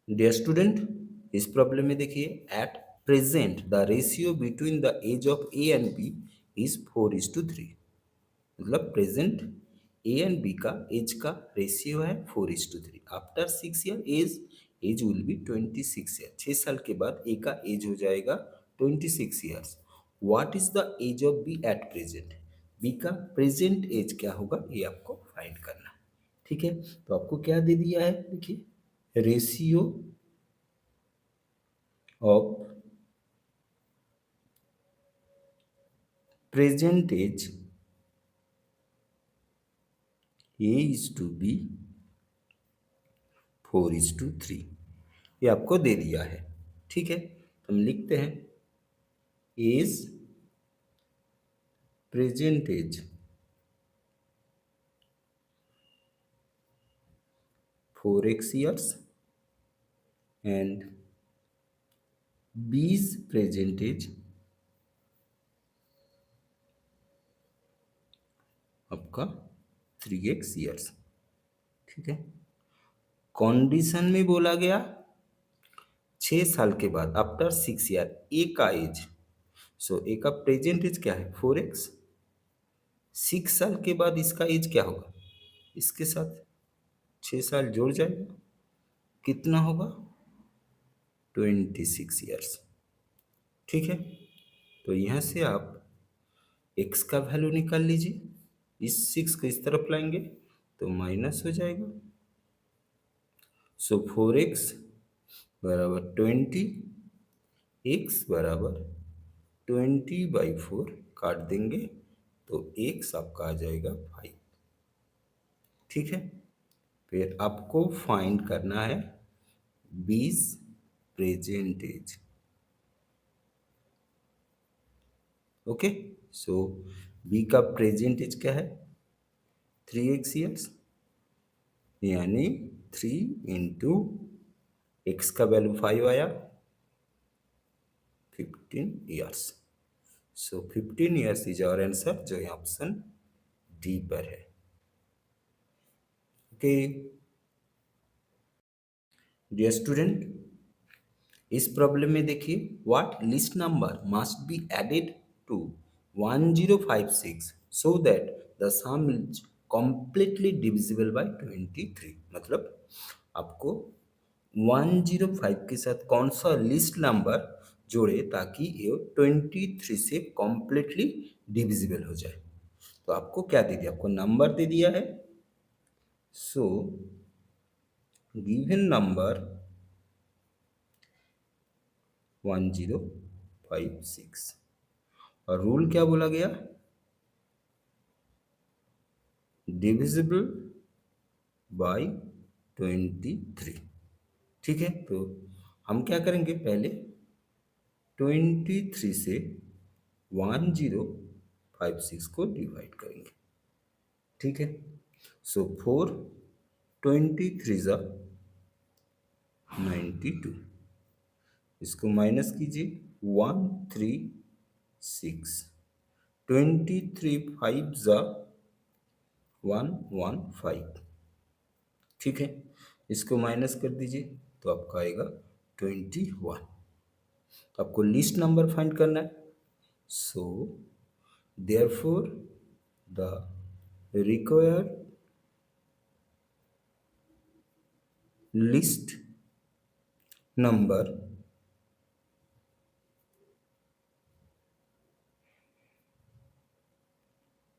Dear student, इस problem में देखिए, at present the ratio between the age of A and B is 4:3। मतलब present A and B का age का ratio है 4:3। After 6 year age will be 26 year. 6 साल के बाद ए का एज हो जाएगा 26 years. What is the age of B at present? B का प्रेजेंट एज क्या होगा, ये आपको फाइंड करना है। ठीक है, तो आपको क्या दे दिया है, देखिए, ratio of present age A is to B 4:3, ये आपको दे दिया है। ठीक है, हम लिखते हैं age present age 4x years एंड B's प्रेजेंट एज आपका 3x years। ठीक है, कंडीशन में बोला गया 6 साल के बाद आफ्टर 6 ईयर ए का एज, सो ए का प्रेजेंट एज क्या है 4x। 6 साल के बाद इसका एज क्या होगा, इसके साथ 6 साल जोड़ जाएगा, कितना होगा 26 ईयर्स। ठीक है, तो यहाँ से आप x का वैल्यू निकाल लीजिए। इस 6 को इस तरफ लाएंगे तो माइनस हो जाएगा। सो 4x बराबर 20, x बराबर 20/4 काट देंगे तो x आपका आ जाएगा 5। ठीक है, फिर आपको फाइंड करना है 20 प्रेजेंट एज। ओके, सो बी का प्रेजेंट एज क्या है 3x ईयर्स, यानी 3 इंटू एक्स का वैल्यू 5 आया 15 years. So 15 years is our answer, जो यहाँ ऑप्शन डी पर है। ओके डियर स्टूडेंट, इस प्रॉब्लम में देखिए, what least number must be added to 1056 so that the sum is completely divisible by 23। मतलब आपको 105 के साथ कौन सा लिस्ट नंबर जोड़े ताकि ये 23 से कंप्लीटली डिविजिबल हो जाए। तो आपको क्या दे दिया, आपको नंबर दे दिया है। सो गिवन नंबर 1056 और रूल क्या बोला गया, डिविजिबल बाय 23। ठीक है, तो हम क्या करेंगे, पहले 23 से 1056 को डिवाइड करेंगे। ठीक है, सो 4 23 ज़ा 92, इसको माइनस कीजिए 136, 23 5 ज़ा 115। ठीक है, इसको माइनस कर दीजिए तो आपका आएगा 21। तो आपको लिस्ट नंबर फाइंड करना है। So therefore the required least number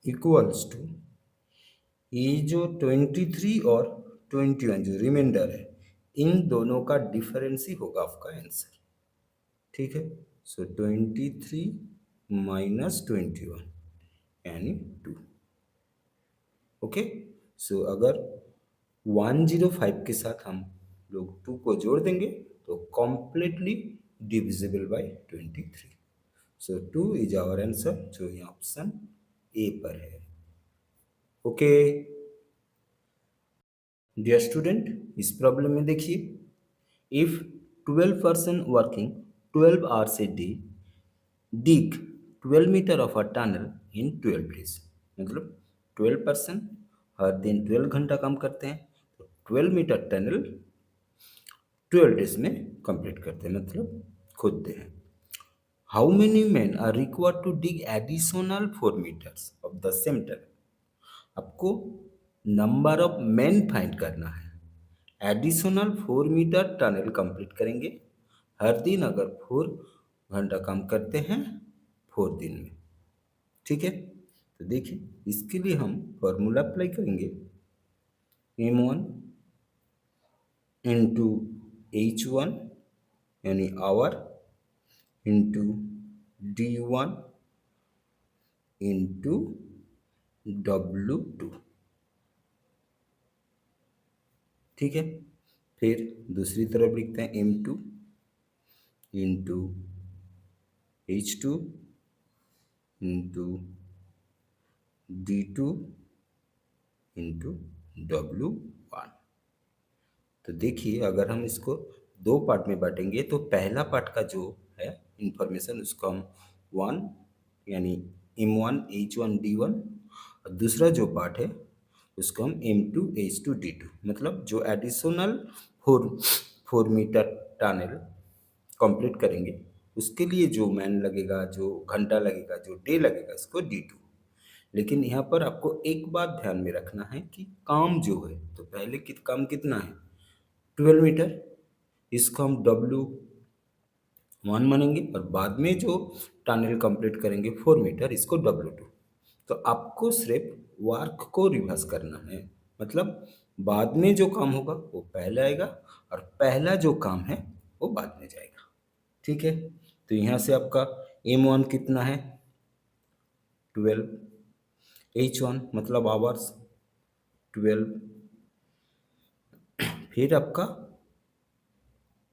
equals to, ये जो 23 और 21 जो रिमाइंडर है, इन दोनों का डिफरेंस ही होगा आपका आंसर। ठीक है, सो 23 माइनस 21 यानी 2। ओके, सो अगर 105 के साथ हम लोग 2 को जोड़ देंगे तो completely divisible by 23। So 2 is our answer, जो यहाँ ऑप्शन ए पर है। ओके डियर स्टूडेंट, इस प्रॉब्लम में देखिए, if 12 person working 12 hours a day dig 12 metre of a tunnel in 12 days. मतलब 12 पर्सन हर दिन 12 घंटा काम करते हैं, तो 12 मीटर टनल 12 डेज में कंप्लीट करते हैं, मतलब खोदते हैं। How many man are required to dig additional 4 metres of the same tunnel? आपको नंबर ऑफ मैन फाइंड करना है। एडिशनल 4 मीटर टनल कंप्लीट करेंगे हर दिन, अगर 4 घंटा काम करते हैं 4 दिन में, ठीक है। तो देखिए इसके लिए हम फॉर्मूला अप्लाई करेंगे, M1 इंटू H1 यानी our into D1 into W2, ठीक है। फिर दूसरी तरफ लिखते हैं M2 into H2 into D2 into W1। तो देखिए अगर हम इसको दो पार्ट में बांटेंगे तो पहला पार्ट का जो है इंफॉर्मेशन उसको हम 1 यानी M1 H1 D1, और दूसरा जो पार्ट है उसको हम M2 H2 D2, मतलब जो एडिशनल 4 मीटर टनल कंप्लीट करेंगे उसके लिए जो मैन लगेगा, जो घंटा लगेगा, जो डे लगेगा, इसको D2। लेकिन यहाँ पर आपको एक बात ध्यान में रखना है कि काम जो है, तो पहले काम कितना है 12 मीटर, इसको हम W1 मानेंगे, और बाद में जो टनल कंप्लीट करेंगे 4 मीटर, इसको W2। तो आपको सिर्फ वर्क को रिवर्स करना है, मतलब बाद में जो काम होगा वो पहले आएगा और पहला जो काम है वो बाद में जाएगा, ठीक है। तो यहाँ से आपका M1 कितना है 12, H1 मतलब आवर्स 12, फिर आपका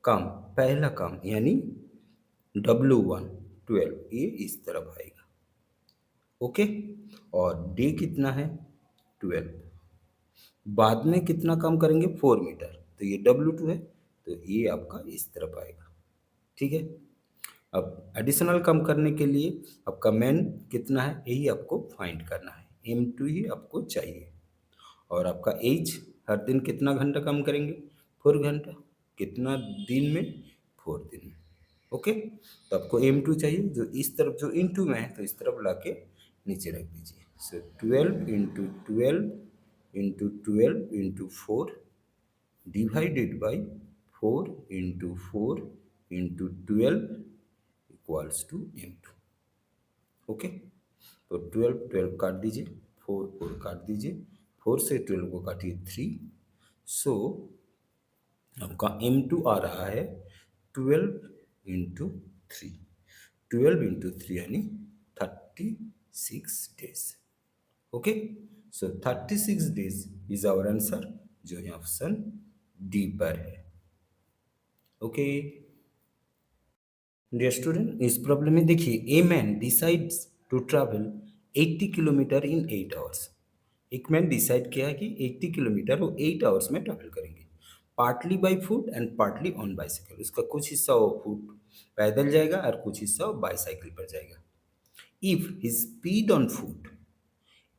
काम, पहला काम यानी W1 12, ये इस तरफ आएगा, ओके। और डे कितना है 12, बाद में कितना काम करेंगे 4 मीटर, तो ये W2 है, तो ये आपका इस तरफ आएगा, ठीक है। अब एडिशनल काम करने के लिए आपका मैन कितना है यही आपको फाइंड करना है, M2 ही आपको चाहिए। और आपका एज हर दिन कितना घंटा काम करेंगे 4 घंटा, कितना दिन में 4 दिन में, ओके। तो आपको M2 चाहिए, जो इस तरफ जो इंटू में है तो इस तरफ ला के नीचे रख दीजिए। So 12 into 4 divided by 4 into 4 into 12 equals to M2, okay. तो 12 12 काट दीजिए, 4 4 काट दीजिए, 4 से 12 को काटिए 3, सो आपका M2 आ रहा है 12 इंटू 3, 12 इंटू 3 यानी 36 days, okay. So 36 days is our answer, जो है ऑप्शन डी पर है, ओके। डियर स्टूडेंट, इस प्रॉब्लम में देखिए a man decides to travel 80 kilometre in 8 hours. एक मैन डिसाइड किया है कि 80 किलोमीटर वो 8 आवर्स में ट्रैवल करेंगे, partly by foot and partly on bicycle. उसका कुछ हिस्सा वो फुट पैदल जाएगा और कुछ हिस्सा वो बाइसाइकिल पर जाएगा। If his speed on foot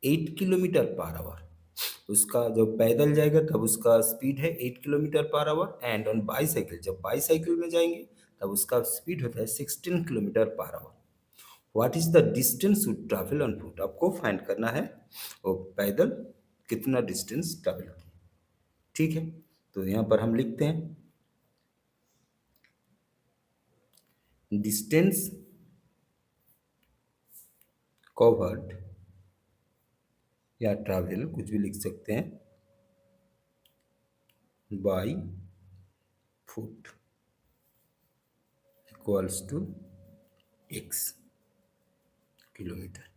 8 kilometre per our, उसका जब पैदल जाएगा तब उसका स्पीड है 8 kilometre per our, and on bicycle जब बाईसाइकिल में जाएंगे तब उसका स्पीड होता है 16 kilometre per hour. What is the distance to travel on foot, आपको फाइंड करना है वो पैदल कितना डिस्टेंस ट्रैवल किया, ठीक है। तो यहाँ पर हम लिखते हैं डिस्टेंस कवर्ड, या ट्रैवल कुछ भी लिख सकते हैं, by foot equals to x kilometre,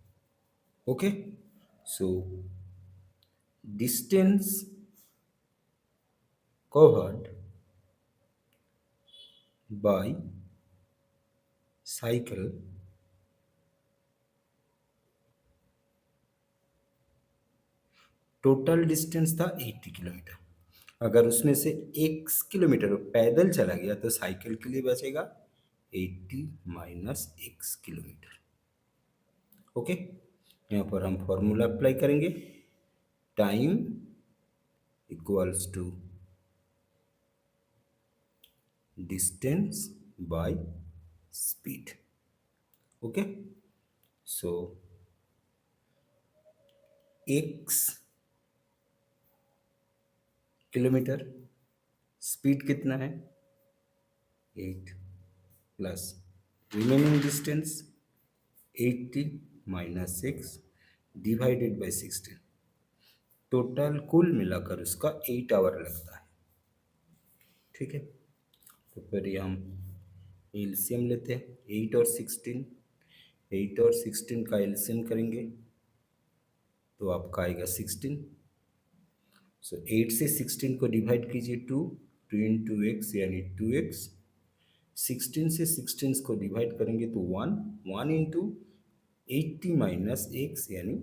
okay. So distance covered by cycle total distance था 80 किलोमीटर, अगर उसमें से x किलोमीटर पैदल चला गया तो साइकिल के लिए बचेगा 80 माइनस x किलोमीटर, ओके। यहाँ पर हम फॉर्मूला अप्लाई करेंगे, time equals to distance by speed. Okay, so x kilometre, speed कितना है 8 plus remaining distance 80 minus 6 divided by 16, total कुल मिलाकर उसका 8 आवर लगता है। ठीक है, तो फिर ये हम एलसीएम लेते हैं 8 और 16, 8 और 16 का एलसीएम करेंगे तो आपका आएगा 16। सो 8 से 16 को डिवाइड कीजिए 2, 2 इंटू एक्स यानी 2x, 16 से 16 को डिवाइड करेंगे तो 1, 1 इंटू 80 माइनस एक्स यानी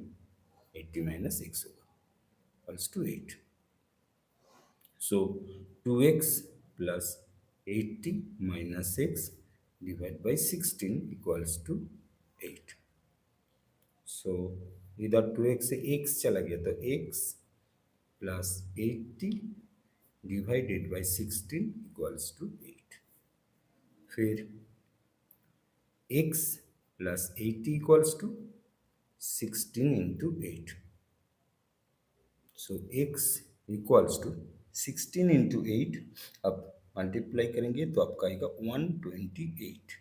80 माइनस एक्स होगा equals to 8। So 2x plus 80 minus x divide by 16 equals to 8। So इधर 2x से x चला गया तो x plus 80 divided by 16 equals to 8। फिर x plus 80 equals to 16 into 8। So x equals to 16 into 8, अब multiply करेंगे तो आपका आएगा 128।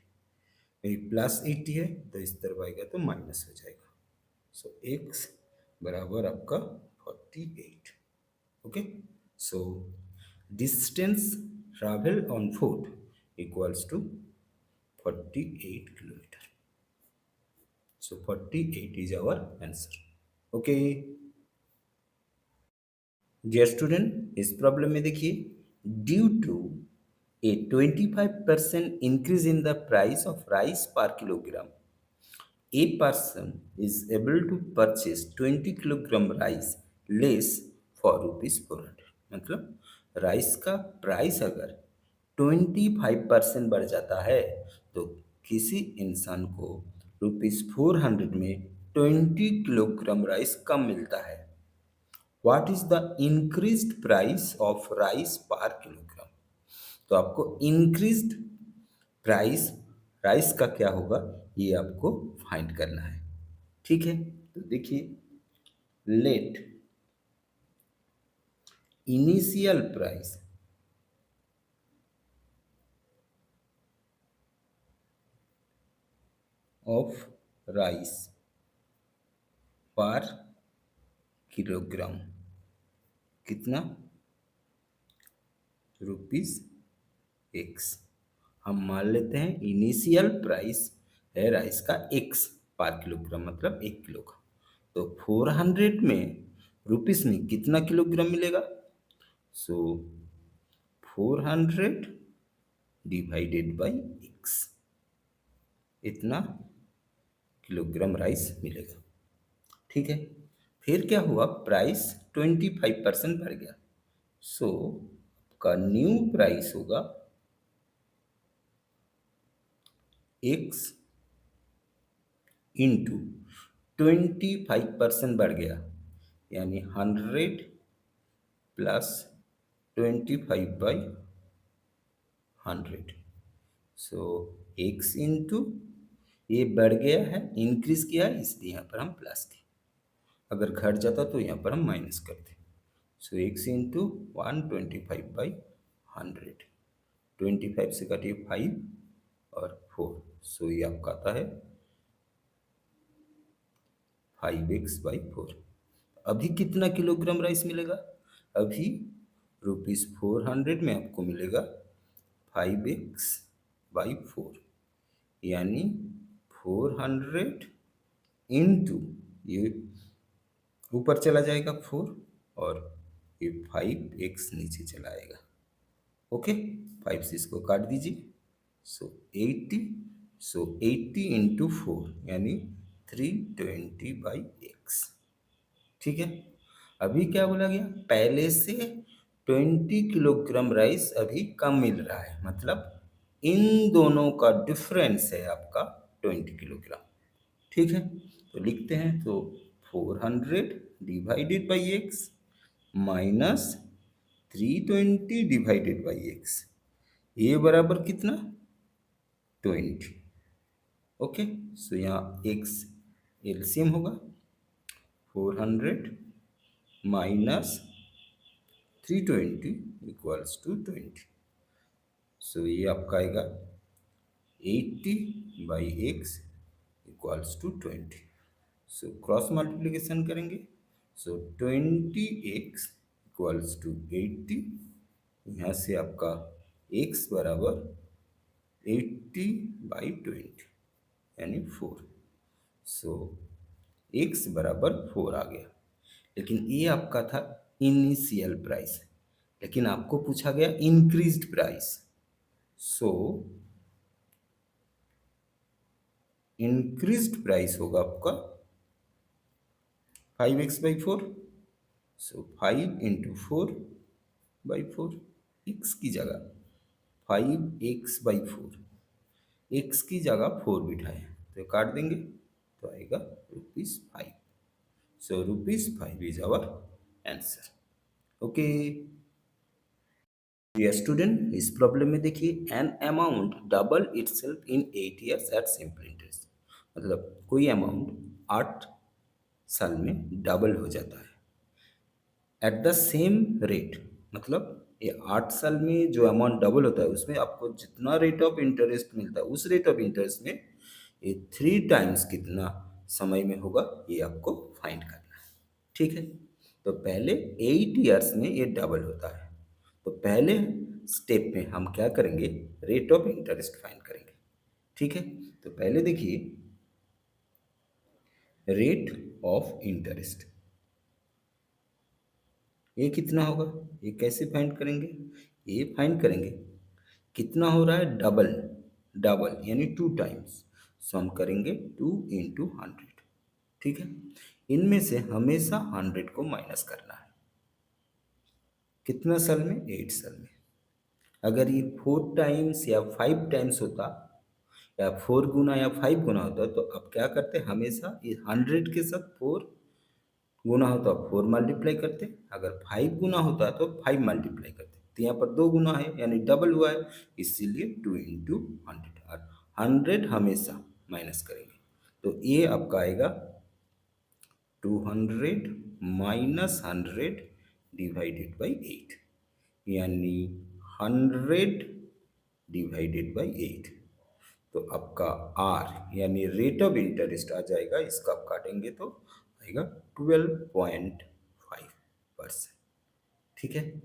यदि प्लस 80 है तो इस तरफ आएगा तो माइनस हो जाएगा। सो x बराबर आपका 48। Okay, so distance travel on foot equals to 48 kilometre. So 48 is our answer. Okay dear student, इस प्रॉब्लम में देखिए, due to a 25% increase in the price of rice per kilogram, a person is able to purchase 20 kilogram rice less for rupees 400। मतलब rice का price अगर 25% बढ़ जाता है तो किसी इंसान को ₹400 में 20 किलोग्राम राइस कम मिलता है। What is the increased price of rice per kilogram. तो आपको इंक्रीज्ड प्राइस राइस का क्या होगा ये आपको फाइंड करना है। ठीक है, तो देखिए, let initial price of rice per kilogram कितना ₹x। हम मान लेते हैं इनिशियल प्राइस है राइस का x पर किलोग्राम, मतलब 1 किलो का। तो 400 में रुपीस में कितना किलोग्राम मिलेगा। सो 400 डिवाइडेड बाई x, इतना किलोग्राम राइस मिलेगा। ठीक है, फिर क्या हुआ, प्राइस 25% बढ़ गया। सो का न्यू प्राइस होगा x इंटू 25% बढ़ गया यानी 100 प्लस 25/100। सो x इंटू, ये बढ़ गया है, इंक्रीज किया है, इसलिए यहाँ पर हम प्लस किए। अगर घट जाता तो यहाँ पर हम माइनस करते। सो x इंटू 125/100, 25 से काटिए 5 और 4, सो ये आपका आता है 5x/4। अभी कितना किलोग्राम राइस मिलेगा, अभी ₹400 में आपको मिलेगा 5x/4 यानी 400 इंटू, ये ऊपर चला जाएगा 4 और ये 5x नीचे चला आएगा। ओके, 5 से इसको काट दीजिए। सो 80, सो 80 इंटू 4 यानी 320/x। ठीक है, अभी क्या बोला गया, पहले से 20 किलोग्राम राइस अभी कम मिल रहा है, मतलब इन दोनों का डिफरेंस है आपका 20 किलोग्राम। ठीक है, तो लिखते हैं, तो 400 divided by X minus 320 divided by X A बराबर कितना, 20। ओके, सो यहाँ एक्स एलसीएम होगा 400 माइनस 320 इक्वल्स टू 20। सो ये आपका आएगा 80 by x equals to 20। So cross multiplication करेंगे, सो 20x इक्वल्स टू 80। यहाँ से आपका x बराबर 80 बाई 20 यानी 4। सो x बराबर 4 आ गया। लेकिन ये आपका था इनिशियल प्राइस, लेकिन आपको पूछा गया इंक्रीज्ड प्राइस। सो इंक्रीज्ड प्राइस होगा आपका 5x/4। सो 5 × 4/4, x की जगह 5x/4, x की जगह 4 बिठाए तो काट देंगे तो आएगा ₹5। So ₹5 is our answer. Okay dear student, इस प्रॉब्लम में देखिए an amount double itself in 8 years at simple interest. मतलब कोई अमाउंट 8 साल में डबल हो जाता है एट द सेम रेट। मतलब ये 8 साल में जो अमाउंट डबल होता है उसमें आपको जितना रेट ऑफ इंटरेस्ट मिलता है उस रेट ऑफ इंटरेस्ट में ये 3 टाइम्स कितना समय में होगा ये आपको फाइंड करना है। ठीक है, तो पहले 8 ईयर्स में ये डबल होता है, तो पहले स्टेप में हम क्या करेंगे, रेट ऑफ इंटरेस्ट फाइंड करेंगे। ठीक है, तो पहले देखिए रेट ऑफ इंटरेस्ट ये कितना होगा, ये कैसे फाइंड करेंगे, ये फाइंड करेंगे कितना हो रहा है, डबल, डबल यानी 2 टाइम्स। सो हम करेंगे 2 × 100। ठीक है, इनमें से हमेशा 100 को माइनस करना है। कितना साल में, 8 साल में। अगर ये 4 टाइम्स या 5 टाइम्स होता या 4 गुना या 5 गुना होता तो अब क्या करते, हमेशा ये 100 के साथ 4 गुना होता 4 मल्टीप्लाई करते, अगर 5 गुना होता तो 5 मल्टीप्लाई करते। तो यहाँ पर 2 गुना है यानी डबल हुआ है, इसीलिए 2 × 100 और 100 हमेशा माइनस करेंगे तो ये आपका आएगा 200 माइनस 100 डिवाइडेड बाई 8 यानी 100 डिवाइडेड बाई 8। तो आपका आर यानी रेट ऑफ इंटरेस्ट आ जाएगा, इसका आप काटेंगे तो आएगा 12.5%। ठीक है,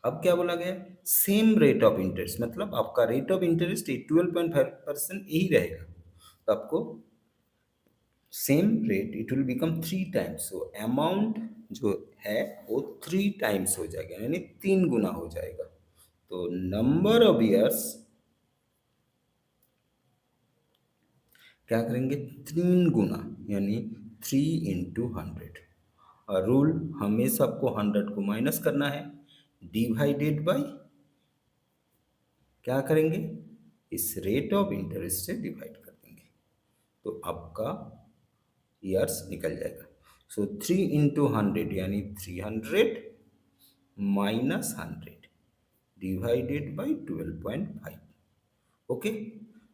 अब क्या बोला गया, सेम रेट ऑफ इंटरेस्ट, मतलब आपका रेट ऑफ इंटरेस्ट 12.5% यही रहेगा, तो आपको same rate it will become 3 times. So amount जो है वो 3 टाइम्स हो जाएगा यानी 3 गुना हो जाएगा। तो नंबर ऑफ ईयर्स क्या करेंगे, 3 गुना यानी 3 × 100। और रूल हमेशा आपको 100 को माइनस करना है, डिवाइडेड बाय क्या करेंगे, इस रेट ऑफ इंटरेस्ट से डिवाइड कर देंगे तो आपका ईयर्स निकल जाएगा। सो 3 × 100 यानी 300 माइनस 100 डिवाइडेड बाई 12.5। ओके,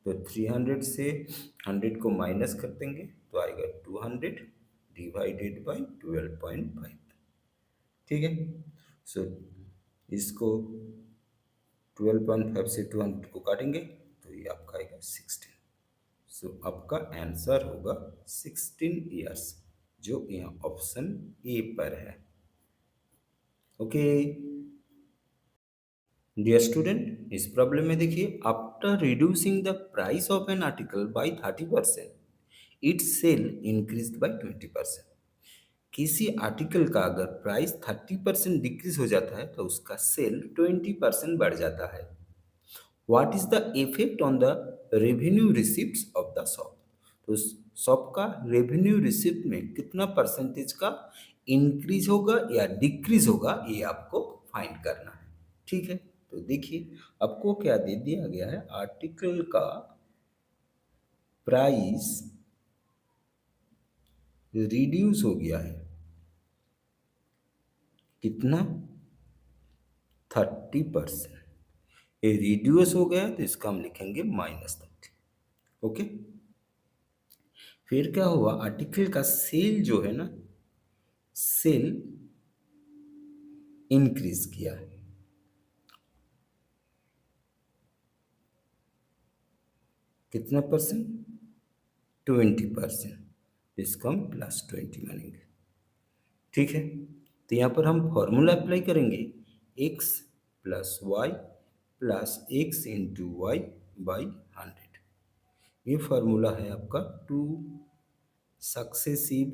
तो 300 से 100 को माइनस कर देंगे तो आएगा 200 डिवाइडेड बाई 12.5। ठीक है, सो इसको 12.5 से 200 को काटेंगे तो ये आपका आएगा 16। सो आपका आंसर होगा 16 ईयर्स, जो यहाँ ऑप्शन ए पर है। ओके डियर स्टूडेंट, इस प्रॉब्लम में देखिए after reducing the price of an article by 30% its sale increase by 20%। किसी आर्टिकल का अगर प्राइस 30% डिक्रीज हो जाता है तो उसका सेल 20% बढ़ जाता है। What is the effect on the revenue receipts of the shop. तो शॉप का रेवेन्यू रिसिप्ट में कितना परसेंटेज का इंक्रीज होगा या डिक्रीज होगा ये आपको फाइंड करना है। ठीक है, तो देखिए आपको क्या दे दिया गया है, आर्टिकल का प्राइस रिड्यूस हो गया है कितना, 30%। ये रिड्यूस हो गया तो इसका हम लिखेंगे -30। ओके, फिर क्या हुआ, आर्टिकल का सेल जो है ना, सेल इंक्रीज किया है। कितना परसेंट? 20%। इसको हम +20 मानेंगे। ठीक है, तो यहाँ पर हम फॉर्मूला अप्लाई करेंगे, x plus y plus x into y by 100। ये फार्मूला है आपका सक्सेसिव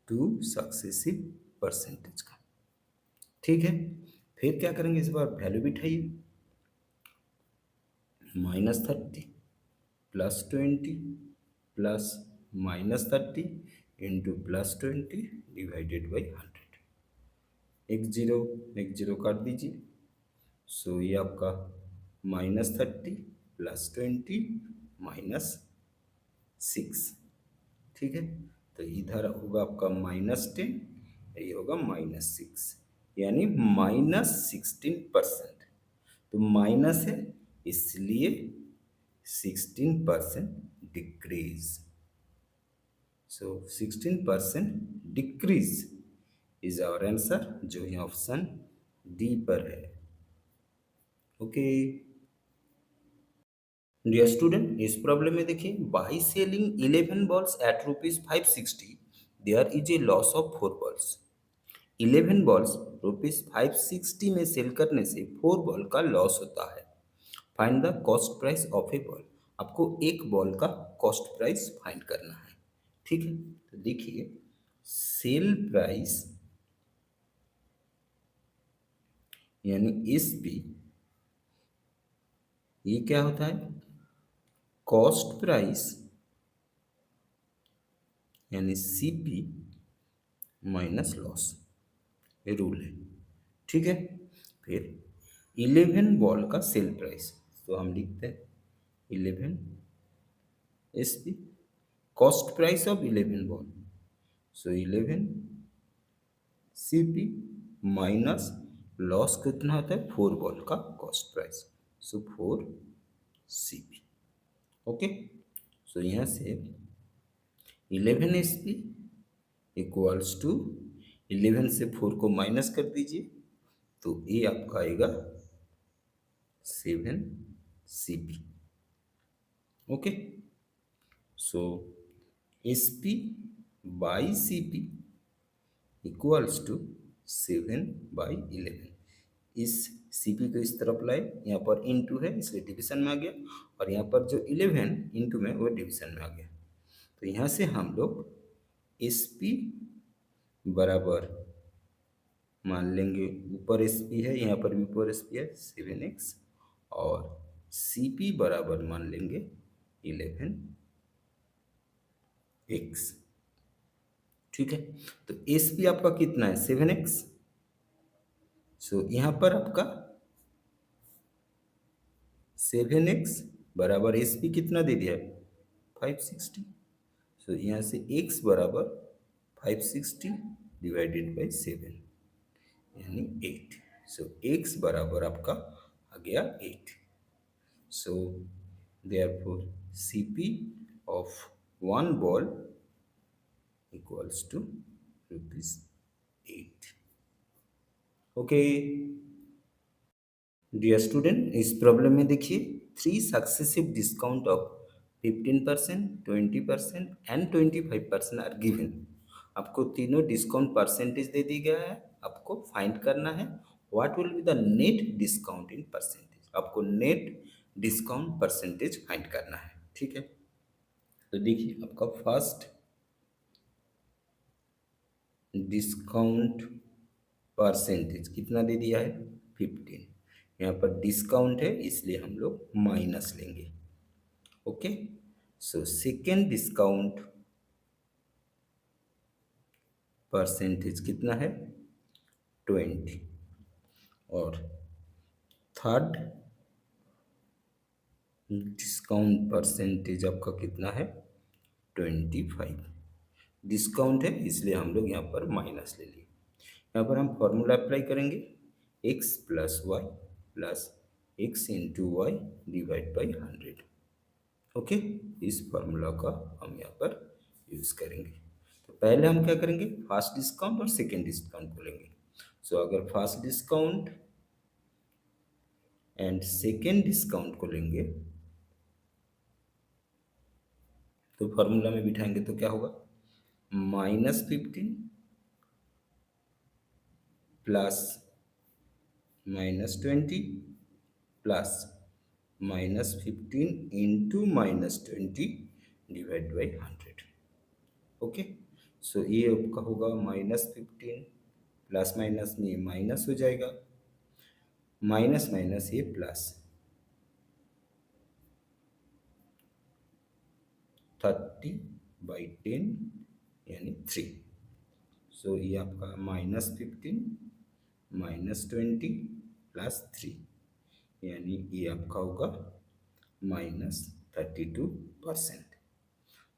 टू सक्सेसिव परसेंटेज का। ठीक है, फिर क्या करेंगे, इस बार वैल्यू बिठाइए, -30 +20 प्लस -30 इंटू +20 डिवाइडेड बाई 100। एक जीरो काट दीजिए। सो ये आपका -30 +20 -6। ठीक है, तो इधर होगा आपका -10, ये होगा -6, यानी -16%। तो माइनस है इसलिए 16% decrease. So 16% decrease is our answer, जो है ऑप्शन डी पर है। ओके डियर स्टूडेंट, इस प्रॉब्लम में देखिए, by selling 11 balls at ₹560 there is a loss of 4 balls. 11 balls ₹560 में सेल करने से 4 बॉल का लॉस होता है। Find the cost price of A ball. आपको एक बॉल का कॉस्ट प्राइस फाइंड करना है। ठीक है, तो देखिए, सेल प्राइस यानी एसपी, ये क्या होता है, कॉस्ट प्राइस यानी सीपी माइनस लॉस, ये रूल है। ठीक है, फिर 11 बॉल का सेल प्राइस, तो हम लिखते हैं 11 SP, cost price of 11 ball, so 11 CP minus loss कितना होता है, 4 बॉल का कॉस्ट प्राइस, सो 4 सीपी। ओके, सो यहाँ से 11 एसपी इक्वल्स टू 11 से 4 को माइनस कर दीजिए, तो ये आपका आएगा 7 CP. Okay, so SP by CP equals to 7/11। इस सीपी को इस तरफ लाए, यहाँ पर इनटू है इसलिए डिवीजन में आ गया, और यहाँ पर जो 11 इनटू में वो डिवीजन में आ गया। तो यहाँ से हम लोग एसपी बराबर मान लेंगे, ऊपर एसपी है, यहाँ पर भी ऊपर एसपी है 7x, और सीपी बराबर मान लेंगे 11x। ठीक है, तो एसपी आपका कितना है, 7x। सो यहाँ पर आपका 7x बराबर एसपी कितना दे दिया है, 560। सो यहाँ से x बराबर 560 डिवाइडेड बाई 7 यानी 8। सो x बराबर आपका आ गया 8। So therefore CP of 1 ball equals to ₹8। Okay dear student, इस प्रॉब्लम में देखिए, 3 successive discount of 15%, 20% and 25% are given. आपको तीनों डिस्काउंट परसेंटेज दे दी गया है, आपको फाइंड करना है what will be the net discount in percentage. आपको नेट डिस्काउंट परसेंटेज फाइंड करना है। ठीक है, तो देखिए, आपका फर्स्ट डिस्काउंट परसेंटेज कितना दे दिया है, 15। यहाँ पर डिस्काउंट है इसलिए हम लोग माइनस लेंगे। Okay, so second discount percentage कितना है, 20, और थर्ड डिस्काउंट परसेंटेज आपका कितना है, 25। डिस्काउंट है इसलिए हम लोग यहाँ पर माइनस ले लिए। यहाँ पर हम फॉर्मूला अप्लाई करेंगे, x plus y plus x into y divide by 100। Okay, इस फॉर्मूला का हम यहाँ पर यूज़ करेंगे। तो पहले हम क्या करेंगे, फर्स्ट डिस्काउंट और सेकेंड डिस्काउंट को लेंगे। सो अगर first discount and second discount को लेंगे तो फॉर्मूला में बिठाएंगे तो क्या होगा, -15 plus -20 plus -15 into -20 divide by 100। Okay, so ये आपका होगा -15 प्लस माइनस में माइनस हो जाएगा, माइनस माइनस ये प्लस 30/10 यानी 3। सो ये आपका -15 -20 प्लस 3 यानी ये आपका होगा -32%।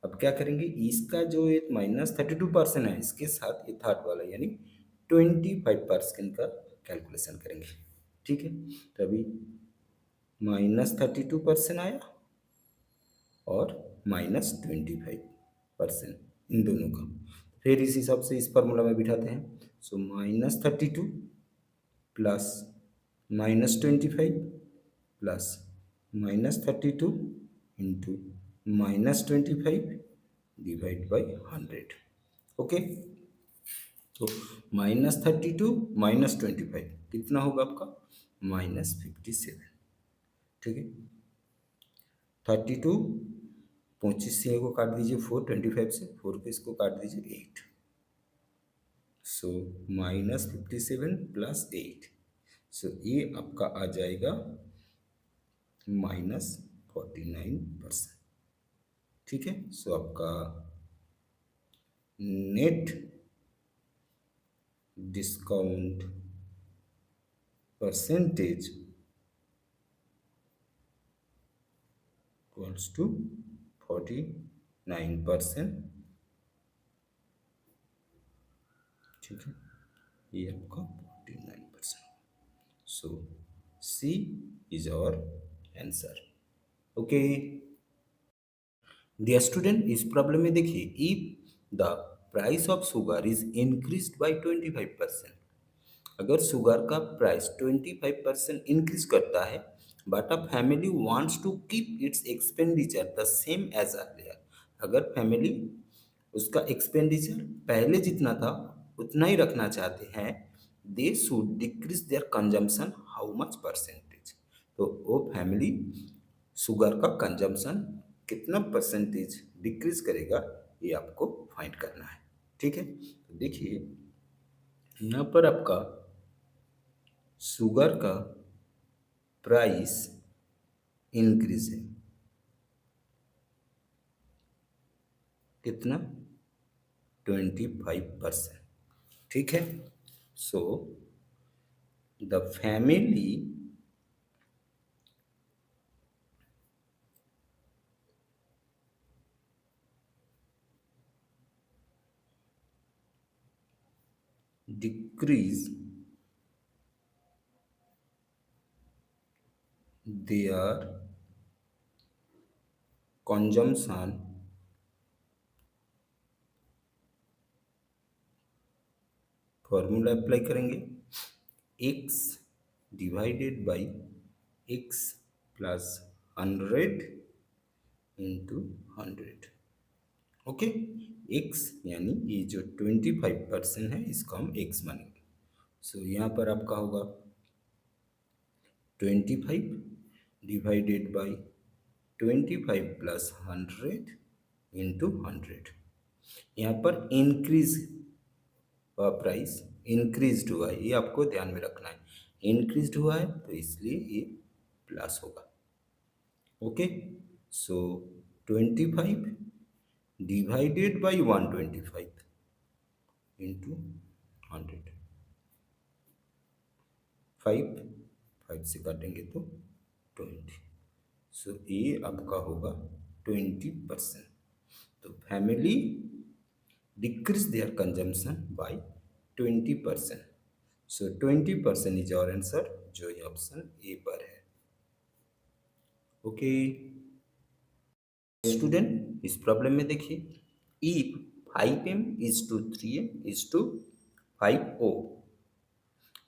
अब क्या करेंगे, इसका जो एक -32% है इसके साथ ये थर्ड वाला यानी 25% का कैलकुलेशन करेंगे। ठीक है, तो अभी -32% आया और -25% इन दोनों का। फिर इस हिसाब से इस फार्मूला में बिठाते हैं। सो -32 plus -25 plus -32 into -25 divide by 100। Okay, तो -32 -25 कितना होगा आपका, -57। ठीक है, 32 25 से को काट दीजिए 4, 25 से 4 को इसको काट दीजिए 8। सो -57 प्लस 8, सो ये आपका आ जाएगा -49%। ठीक है, सो आपका net discount percentage equals to 49%। ठीक है, ये आपका 49%। So C is our answer. Okay dear student, इस प्रॉब्लम में देखिए, if the price of sugar is increased by 25%, अगर शुगर का प्राइस 25% इंक्रीज करता है but a family wants to keep its expenditure the same as earlier, अगर family उसका expenditure पहले जितना था उतना ही रखना चाहते हैं, they should decrease their consumption how much percentage, तो वो फैमिली शुगर का कंजम्पशन कितना परसेंटेज डिक्रीज करेगा ये आपको फाइंड करना है। ठीक है, तो देखिए यहाँ पर आपका शुगर का प्राइस इंक्रीज है कितना, 25%। ठीक है, so the family decrease their consumption formula apply करेंगे, x divided by x plus 100 into 100। Okay, x यानी ये जो 25% है इसको हम x मानेंगे। सो यहाँ पर आपका होगा 25 डिवाइडेड बाई 25 प्लस 100 इंटू 100। यहाँ पर इंक्रीज प्राइस इंक्रीज हुआ है, ये आपको ध्यान में रखना है, इंक्रीज हुआ है तो इसलिए ये प्लस होगा। Okay, so 25 divided by 125 into 100, 5 से काटेंगे तो 20, सो ये आपका होगा 20%। तो family decrease their consumption by 20%। So 20% is our answer, जो ये ऑप्शन ए पर है। ओके स्टूडेंट, इस प्रॉब्लम में देखिए, if 5m is to 3m is to 5o,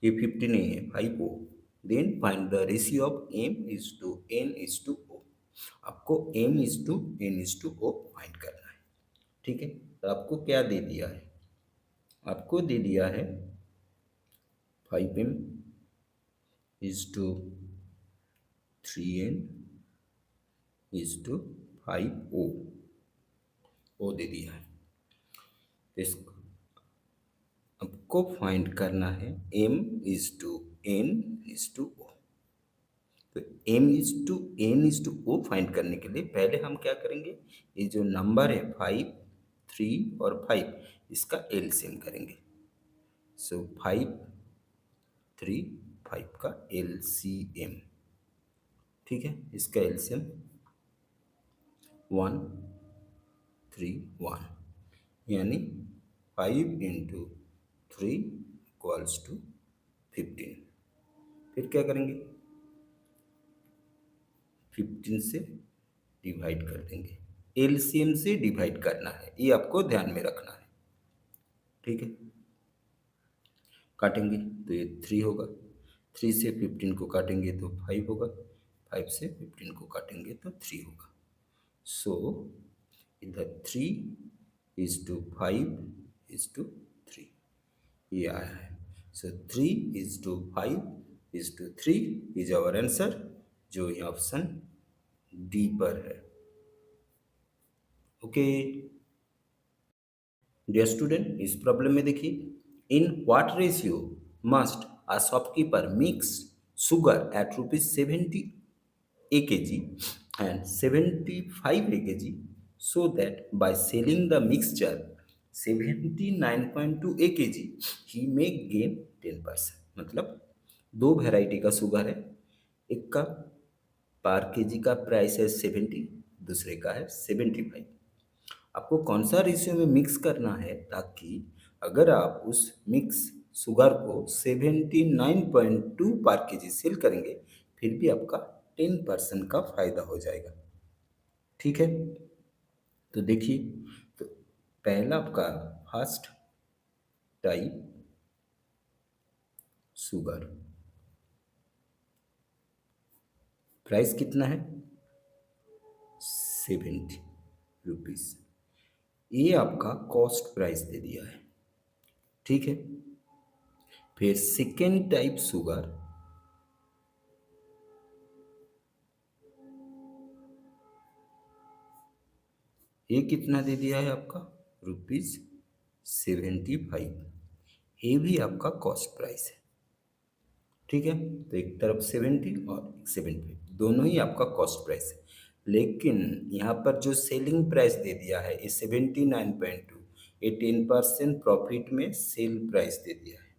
ये 50 नहीं है 5o, then find the ratio of m is to n is to o। आपको m is to n is to o find करना है। ठीक है, तो आपको क्या दे दिया है, आपको दे दिया है 5m is to 3n is to 5o, O दे दिया है। तो इसको आपको फाइंड करना है m is to n is to o। तो m is to n is to o find करने के लिए पहले हम क्या करेंगे, ये जो नंबर है 5, 3 और 5, इसका एलसीएम करेंगे। सो 5, 3, 5 का एलसीएम, ठीक है, इसका एलसीएम 1, 3, 1, यानी 5 इंटू 3 इक्वल्स टू 15। फिर क्या करेंगे, 15 से डिवाइड कर देंगे, एलसीएम से डिवाइड करना है, ये आपको ध्यान में रखना है। ठीक है, काटेंगे तो ये 3 होगा, 3 से 15 को काटेंगे तो 5 होगा, 5 से 15 को काटेंगे तो 3 होगा। सो इधर 3 इज टू 5 इज टू 3, ये आया है। So 3 is to 5 is to 3 is our answer, जो ये ऑप्शन डी पर है। ओके डियर स्टूडेंट, इस प्रॉब्लम में देखिए, in what ratio must a shopkeeper mix sugar at ₹70 a kg and 75 a kg, so that by selling the mixture 79.2 a kg he may gain 10%। मतलब दो variety का sugar है, एक का पर केजी का प्राइस है 70, दूसरे का है 75। आपको कौन सा रेशियो में मिक्स करना है, ताकि अगर आप उस मिक्स शुगर को 79.2 पर केजी सेल करेंगे, फिर भी आपका 10% का फायदा हो जाएगा। ठीक है, तो देखिए, तो पहला आपका फर्स्ट टाइप शुगर, प्राइस कितना है, 70 रुपीज़, ये आपका कॉस्ट प्राइस दे दिया है। ठीक है, फिर सेकेंड टाइप शुगर, ये कितना दे दिया है आपका, ₹75, ये भी आपका कॉस्ट प्राइस है। ठीक है, तो एक तरफ 70 और 75, दोनों ही आपका कॉस्ट प्राइस है। लेकिन यहाँ पर जो सेलिंग प्राइस दे दिया है ये 79.2, ये 10% प्रॉफिट में सेल प्राइस दे दिया है।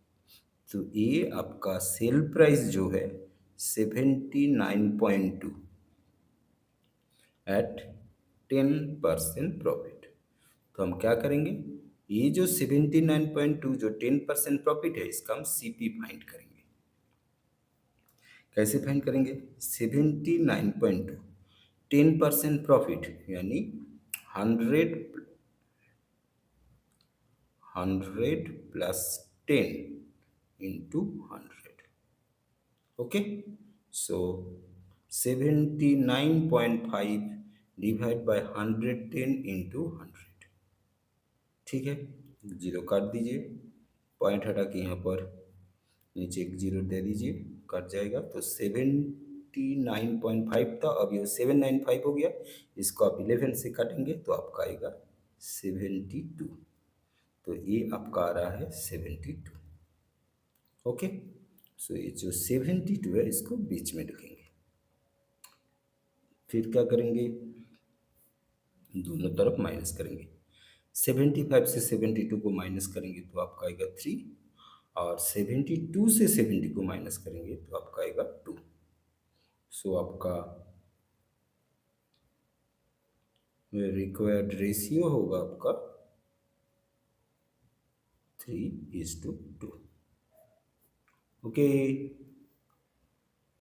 तो ये आपका सेल प्राइस जो है 79.2 एट 10% प्रॉफिट। तो हम क्या करेंगे, ये जो 79.2 जो 10% प्रॉफिट है, इसका हम सीपी फाइंड करेंगे। कैसे फाइंड करेंगे, 79.2 10% प्रॉफिट यानी 100 plus 10 into 100। Okay, so 79.5 divide by 110 into 100। ठीक है, जीरो काट दीजिए, पॉइंट हटा के यहाँ पर नीचे एक जीरो दे दीजिए, कट जाएगा। तो 79.5 था, अब ये 795 हो गया, इसको आप 11 से काटेंगे तो आपका आएगा 72। तो ये आपका आ रहा है 72। ओके, सो ये जो 72 है इसको बीच में लिखेंगे। फिर क्या करेंगे, दोनों तरफ माइनस करेंगे, 75 से 72 को माइनस करेंगे तो आपका आएगा 3, और 72 से 70 को माइनस करेंगे तो आपका आएगा 2। सो आपका रिक्वायर्ड रेशियो होगा आपका 3:2। ओके।